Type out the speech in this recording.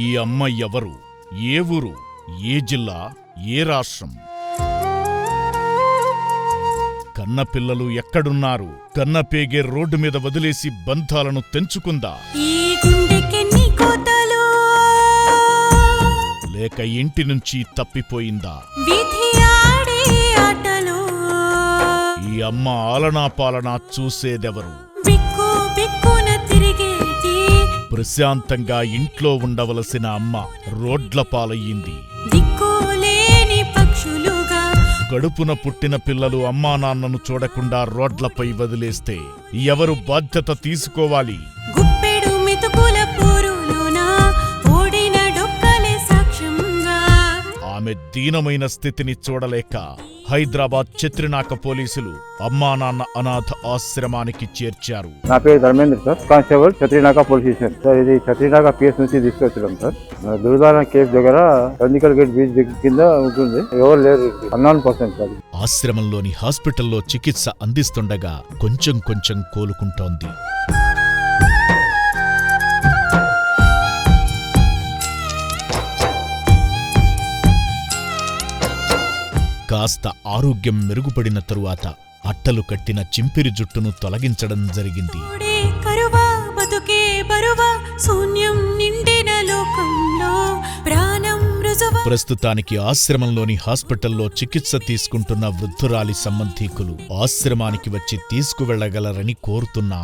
ఈ అమ్మ ఎవరు, ఏ ఊరు, ఏ జిల్లా, ఏ రాష్ట్రం? కన్నపిల్లలు ఎక్కడున్నారు? కన్నపేగే రోడ్డు మీద వదిలేసి బంధాలను తెంచుకుందా? లేక ఇంటి నుంచి తప్పిపోయిందా? ఈ అమ్మ ఆలనా పాలనా చూసేదెవరు? ప్రశాంతంగా ఇంట్లో ఉండవలసిన అమ్మ రోడ్ల పాలయ్యింది. కడుపున పుట్టిన పిల్లలు అమ్మా నాన్నను చూడకుండా రోడ్లపై వదిలేస్తే ఎవరు బాధ్యత తీసుకోవాలి? ఆమె దీనమైన స్థితిని చూడలేక హైదరాబాద్ చత్రినాక పోలీసులు అమ్మా నాన్న అనాథ ఆశ్రమానికి చేర్చారు. నా పేరు Dharmendra sir, constable Chatrinaka police station sir. ఇది చత్రినాక పిఎస్ నుంచి తీసుకొచ్చాం సార్. దుర్దాన కేఫ్ దగ్గర చందికల్ గేట్ బీచ్ కింద ఉంటుంది. ఎవరు లేరు, 100% సార్. ఆశ్రమంలోని హాస్పిటల్లో చికిత్స అందిస్తుండగా కొంచెం కొంచెం కోలుకుంటోంది. కాస్త ఆరోగ్యం మెరుగుపడిన తరువాత అట్టలు కట్టిన చింపిరి జుట్టును తొలగించడం జరిగింది. ప్రస్తుతానికి ఆశ్రమంలోని హాస్పిటల్లో చికిత్స తీసుకుంటున్న వృద్ధురాలి సంబంధీకులు ఆశ్రమానికి వచ్చి తీసుకువెళ్లగలరని కోరుతున్నాం.